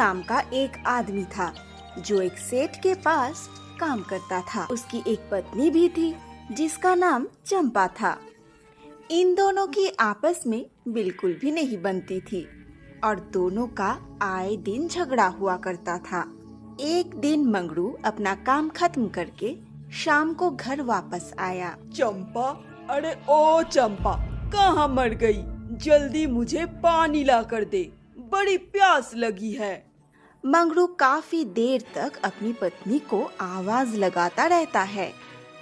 नाम का एक आदमी था जो एक सेठ के पास काम करता था। उसकी एक पत्नी भी थी जिसका नाम चंपा था। इन दोनों की आपस में बिल्कुल भी नहीं बनती थी और दोनों का आए दिन झगड़ा हुआ करता था। एक दिन मंगरू अपना काम खत्म करके शाम को घर वापस आया। चंपा, अरे ओ चंपा, कहाँ मर गई? जल्दी मुझे पानी ला कर दे, बड़ी प्यास लगी है। मंगरू काफी देर तक अपनी पत्नी को आवाज लगाता रहता है,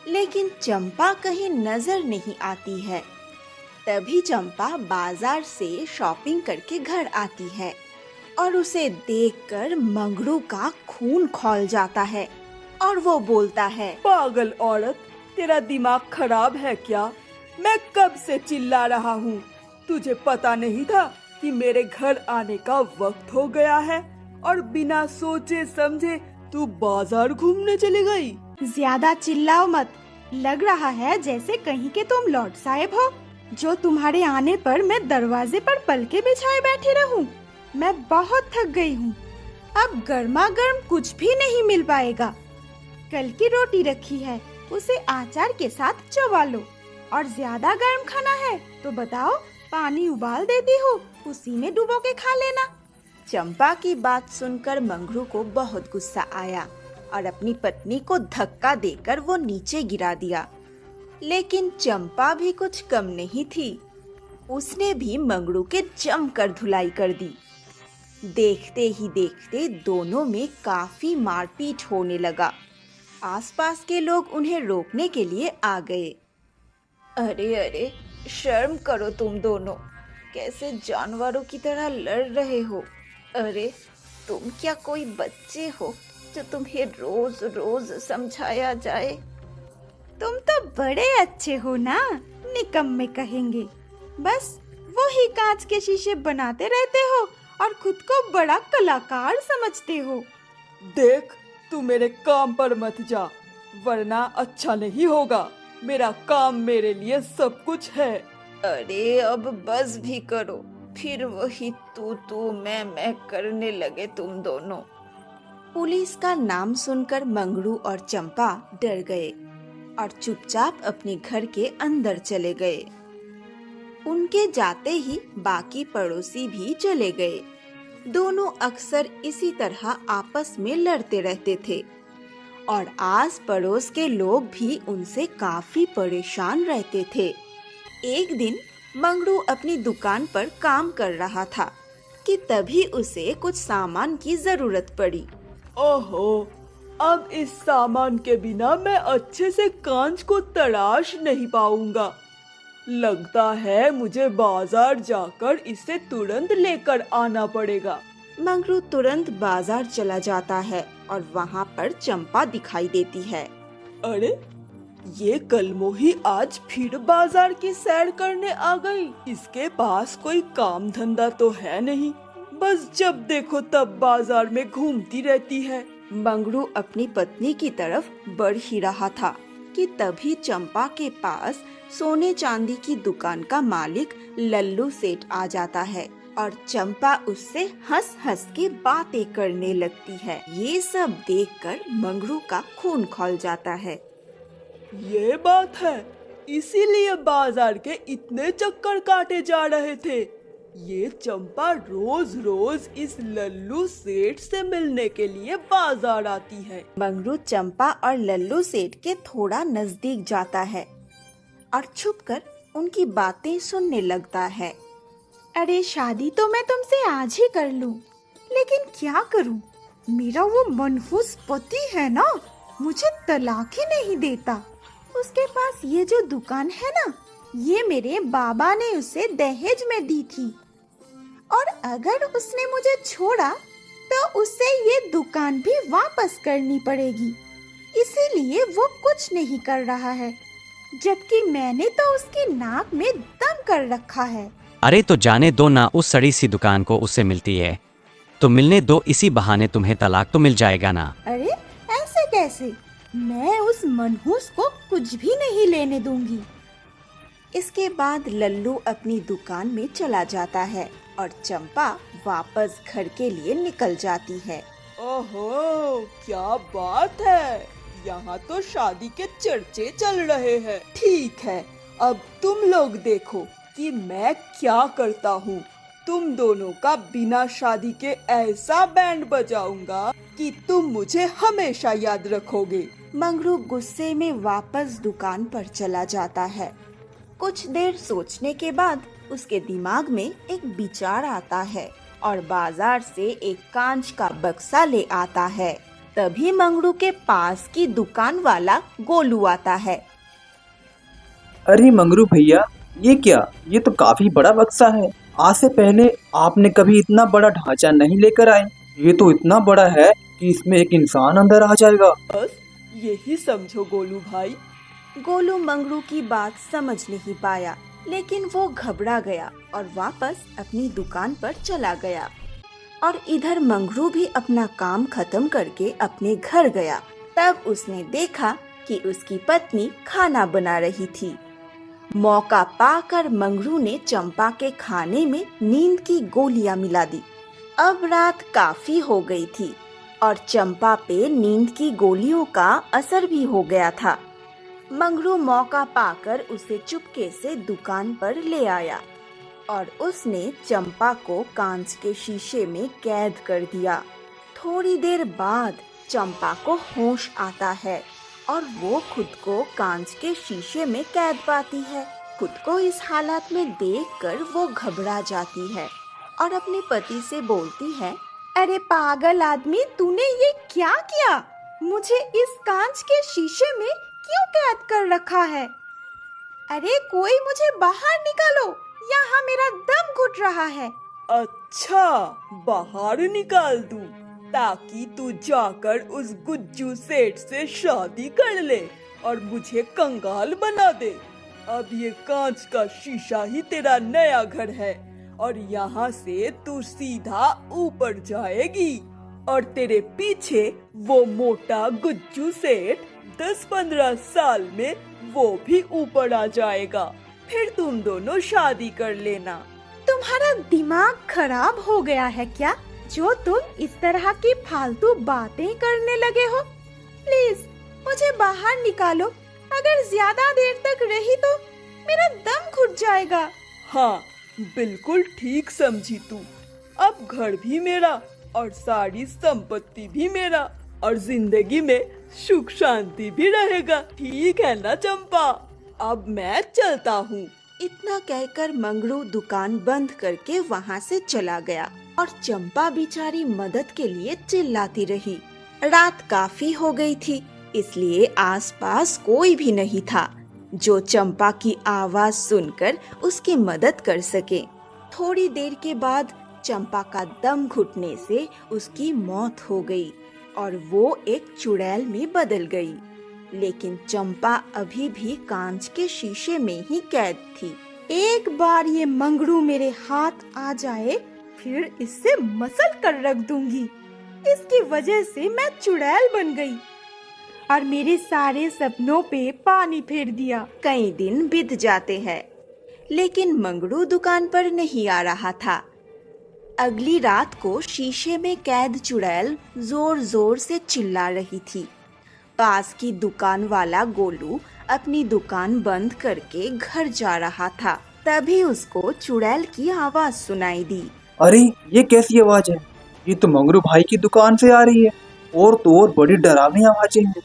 लेकिन चंपा कहीं नजर नहीं आती है। तभी चंपा बाजार से शॉपिंग करके घर आती है और उसे देखकर मंगरू का खून खौल जाता है और वो बोलता है, पागल औरत, तेरा दिमाग खराब है क्या? मैं कब से चिल्ला रहा हूँ, तुझे पता नहीं था कि मेरे घर आने का वक्त हो गया है और बिना सोचे समझे तू बाजार घूमने चली गई। ज्यादा चिल्लाओ मत, लग रहा है जैसे कहीं के तुम लॉर्ड साहब हो जो तुम्हारे आने पर मैं दरवाजे पर पलके बिछाए बैठी रहूं। मैं बहुत थक गई हूँ, अब गर्मा गर्म कुछ भी नहीं मिल पाएगा। कल की रोटी रखी है, उसे अचार के साथ चबा लो और ज्यादा गर्म खाना है तो बताओ, पानी उबाल देती हूँ, उसी में डुबो के खा लेना। चंपा की बात सुनकर मंगरू को बहुत गुस्सा आया और अपनी पत्नी को धक्का देकर वो नीचे गिरा दिया। लेकिन चंपा भी कुछ कम नहीं थी, उसने भी मंगरू के जमकर धुलाई कर दी। देखते ही देखते दोनों में काफी मारपीट होने लगा। आसपास के लोग उन्हें रोकने के लिए आ गए। अरे अरे, शर्म करो तुम दोनों, कैसे जानवरों की तरह लड़ रहे हो। अरे तुम क्या कोई बच्चे हो जो तुम्हें रोज रोज समझाया जाए? तुम तो बड़े अच्छे हो ना, निकम्मे कहेंगे। बस वही कांच के शीशे बनाते रहते हो और खुद को बड़ा कलाकार समझते हो। देख, तू मेरे काम पर मत जा, वरना अच्छा नहीं होगा। मेरा काम मेरे लिए सब कुछ है। अरे अब बस भी करो, फिर वही तू मैं करने लगे तुम दोनों। पुलिस का नाम सुनकर मंगरू और चंपा डर गए और चुपचाप अपने घर के अंदर चले गए। उनके जाते ही बाकी पड़ोसी भी चले गए। दोनों अक्सर इसी तरह आपस में लड़ते रहते थे और आस पड़ोस के लोग भी उनसे काफी परेशान रहते थे। एक दिन मंगरू अपनी दुकान पर काम कर रहा था कि तभी उसे कुछ सामान की जरूरत पड़ी। ओहो, अब इस सामान के बिना मैं अच्छे से कांच को तराश नहीं पाऊंगा। लगता है मुझे बाजार जाकर इसे तुरंत लेकर आना पड़ेगा। मंगरू तुरंत बाजार चला जाता है और वहाँ पर चंपा दिखाई देती है। अरे, ये कलमोही आज फिर बाजार की सैर करने आ गई। इसके पास कोई काम धंधा तो है नहीं, बस जब देखो तब बाजार में घूमती रहती है। मंगरू अपनी पत्नी की तरफ बढ़ ही रहा था कि तभी चंपा के पास सोने चांदी की दुकान का मालिक लल्लू सेठ आ जाता है और चंपा उससे हंस हंस के बातें करने लगती है। ये सब देखकर मंगरू का खून खौल जाता है। ये बात है, इसीलिए बाजार के इतने चक्कर काटे जा रहे थे। ये चंपा रोज रोज इस लल्लू सेठ से मिलने के लिए बाजार आती है। मंगरू चंपा और लल्लू सेठ के थोड़ा नजदीक जाता है और छुपकर उनकी बातें सुनने लगता है। अरे शादी तो मैं तुमसे आज ही कर लूं, लेकिन क्या करूं? मेरा वो मनहूस पति है ना, मुझे तलाक ही नहीं देता। उसके पास ये जो दुकान है ना, ये मेरे बाबा ने उसे दहेज में दी थी और अगर उसने मुझे छोड़ा तो उसे ये दुकान भी वापस करनी पड़ेगी। इसीलिए वो कुछ नहीं कर रहा है, जबकि मैंने तो उसकी नाक में दम कर रखा है। अरे तो जाने दो ना, उस सड़ी सी दुकान को उससे मिलती है तो मिलने दो, इसी बहाने तुम्हें तलाक तो मिल जाएगा ना। अरे ऐसे कैसे? मैं उस मनहूस को कुछ भी नहीं लेने दूंगी। इसके बाद लल्लू अपनी दुकान में चला जाता है और चंपा वापस घर के लिए निकल जाती है। ओहो, क्या बात है, यहाँ तो शादी के चर्चे चल रहे हैं। ठीक है, अब तुम लोग देखो कि मैं क्या करता हूँ। तुम दोनों का बिना शादी के ऐसा बैंड बजाऊंगा कि तुम मुझे हमेशा याद रखोगे। मंगरू गुस्से में वापस दुकान पर चला जाता है। कुछ देर सोचने के बाद उसके दिमाग में एक विचार आता है और बाजार से एक कांच का बक्सा ले आता है। तभी मंगरू के पास की दुकान वाला गोलू आता है। अरे मंगरू भैया, ये क्या? ये तो काफी बड़ा बक्सा है। आज से पहले आपने कभी इतना बड़ा ढांचा नहीं लेकर आए। ये तो इतना बड़ा है कि इसमें एक इंसान अंदर आ जाएगा। बस यही समझो गोलू भाई। गोलू मंगरू की बात समझ नहीं पाया, लेकिन वो घबरा गया और वापस अपनी दुकान पर चला गया। और इधर मंगरू भी अपना काम खत्म करके अपने घर गया। तब उसने देखा कि उसकी पत्नी खाना बना रही थी। मौका पाकर मंगरू ने चंपा के खाने में नींद की गोलियां मिला दी। अब रात काफी हो गई थी और चंपा पे नींद की गोलियों का असर भी हो गया था। मंगरू मौका पाकर उसे चुपके से दुकान पर ले आया और उसने चंपा को कांच के शीशे में कैद कर दिया। थोड़ी देर बाद चंपा को होश आता है और वो खुद को कांच के शीशे में कैद पाती है। खुद को इस हालत में देखकर वो घबरा जाती है और अपने पति से बोलती है, अरे पागल आदमी, तूने ये क्या किया? मुझे इस कांच के शीशे में क्यों कैद कर रखा है? अरे कोई मुझे बाहर निकालो, यहाँ मेरा दम घुट रहा है। अच्छा, बाहर निकाल दूं ताकि तू जाकर उस गुज्जू सेठ से शादी कर ले और मुझे कंगाल बना दे। अब ये कांच का शीशा ही तेरा नया घर है और यहाँ से तू सीधा ऊपर जाएगी और तेरे पीछे वो मोटा गुज्जू सेठ 10-15 साल में वो भी ऊपर आ जाएगा। फिर तुम दोनों शादी कर लेना। तुम्हारा दिमाग खराब हो गया है क्या, जो तुम इस तरह की फालतू बातें करने लगे हो? प्लीज मुझे बाहर निकालो, अगर ज्यादा देर तक रही तो मेरा दम घुट जाएगा। हाँ, बिल्कुल ठीक समझी तू। अब घर भी मेरा और सारी संपत्ति भी मेरा और जिंदगी में सुख शांति भी रहेगा। ठीक है ना चंपा? अब मैं चलता हूँ। इतना कहकर मंगरू दुकान बंद करके वहाँ से चला गया और चंपा बेचारी मदद के लिए चिल्लाती रही। रात काफी हो गई थी, इसलिए आसपास कोई भी नहीं था जो चंपा की आवाज सुनकर उसकी मदद कर सके। थोड़ी देर के बाद चंपा का दम घुटने से उसकी मौत हो गई और वो एक चुड़ैल में बदल गई। लेकिन चंपा अभी भी कांच के शीशे में ही कैद थी। एक बार ये मंगरू मेरे हाथ आ जाए, फिर इससे मसल कर रख दूंगी। इसकी वजह से मैं चुड़ैल बन गई और मेरे सारे सपनों पे पानी फेर दिया। कई दिन बीत जाते हैं, लेकिन मंगरू दुकान पर नहीं आ रहा था। अगली रात को शीशे में कैद चुड़ैल जोर जोर से चिल्ला रही थी। पास की दुकान वाला गोलू अपनी दुकान बंद करके घर जा रहा था। तभी उसको चुड़ैल की आवाज सुनाई दी। अरे ये कैसी आवाज है? ये तो मंगरू भाई की दुकान से आ रही है और तो और बड़ी डरावनी आवाजें हैं।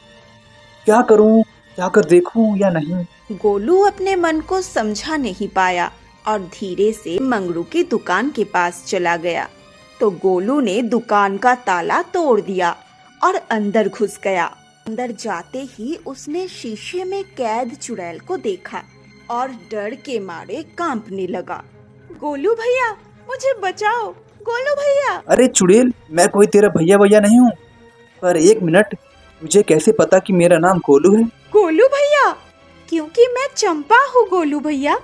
क्या करूं, जाकर देखूं या नहीं? गोलू अपने मन को समझा नहीं पाया और धीरे से मंगरू की दुकान के पास चला गया। तो गोलू ने दुकान का ताला तोड़ दिया और अंदर घुस गया। अंदर जाते ही उसने शीशे में कैद चुड़ैल को देखा और डर के मारे कांपने लगा। गोलू भैया, मुझे बचाओ, गोलू भैया। अरे चुड़ैल, मैं कोई तेरा भैया नहीं हूँ। पर एक मिनट, मुझे कैसे पता कि मेरा नाम गोलू है? गोलू भैया, क्योंकि मैं चंपा हूँ गोलू भैया।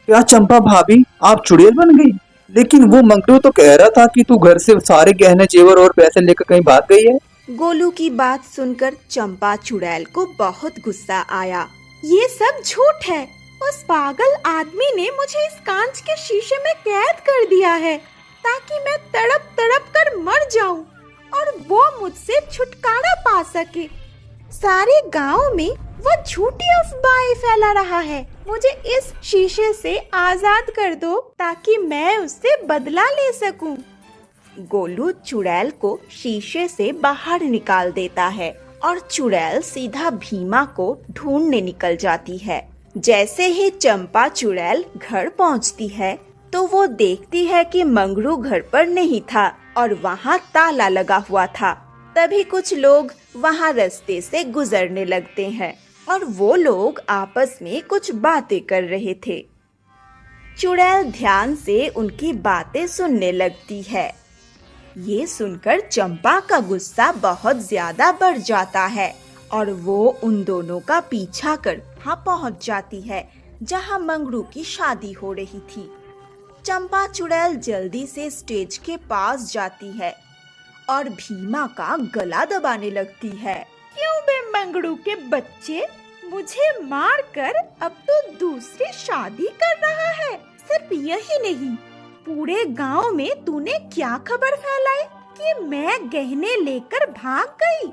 क्या चंपा भाभी, आप चुड़ैल बन गई? लेकिन वो मंगरू तो कह रहा था कि तू घर से सारे गहने जेवर और पैसे लेकर कहीं भाग गई है। गोलू की बात सुनकर चंपा चुड़ैल को बहुत गुस्सा आया। ये सब झूठ है, उस पागल आदमी ने मुझे इस कांच के शीशे में कैद कर दिया है ताकि मैं तड़प तड़प कर मर जाऊं और वो मुझसे छुटकारा पा सके। सारे गांव में वो झूठी अफवाहें फैला रहा है। मुझे इस शीशे से आजाद कर दो ताकि मैं उससे बदला ले सकूं। गोलू चुड़ैल को शीशे से बाहर निकाल देता है और चुड़ैल सीधा भीमा को ढूंढने निकल जाती है। जैसे ही चंपा चुड़ैल घर पहुंचती है तो वो देखती है कि मंगरू घर पर नहीं था और वहाँ ताला लगा हुआ था। तभी कुछ लोग वहाँ रास्ते से गुजरने लगते हैं और वो लोग आपस में कुछ बातें कर रहे थे। चुड़ैल ध्यान से उनकी बातें सुनने लगती है। ये सुनकर चंपा का गुस्सा बहुत ज्यादा बढ़ जाता है और वो उन दोनों का पीछा कर वहाँ पहुँच जाती है जहाँ मंगरू की शादी हो रही थी। चंपा चुड़ैल जल्दी से स्टेज के पास जाती है और भीमा का गला दबाने लगती है। क्यों बे मंगरू के बच्चे, मुझे मार कर अब तो दूसरी शादी कर रहा है। सिर्फ यही नहीं, पूरे गांव में तूने क्या खबर फैलाई कि मैं गहने लेकर भाग गई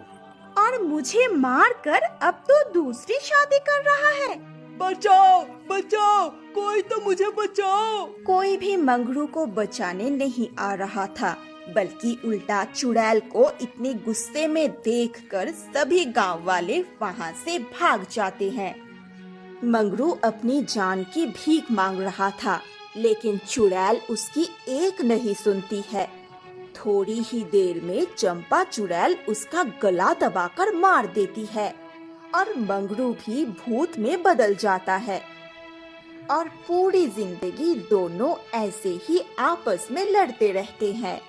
और मुझे मार कर अब तो दूसरी शादी कर रहा है। बचाओ बचाओ, कोई तो मुझे बचाओ। कोई भी मंगरू को बचाने नहीं आ रहा था, बल्कि उल्टा चुड़ैल को इतने गुस्से में देखकर सभी गांव वाले वहां से भाग जाते हैं। मंगरू अपनी जान की भीख मांग रहा था, लेकिन चुड़ैल उसकी एक नहीं सुनती है। थोड़ी ही देर में चंपा चुड़ैल उसका गला दबाकर मार देती है और मंगरू भी भूत में बदल जाता है और पूरी जिंदगी दोनों ऐसे ही आपस में लड़ते रहते हैं।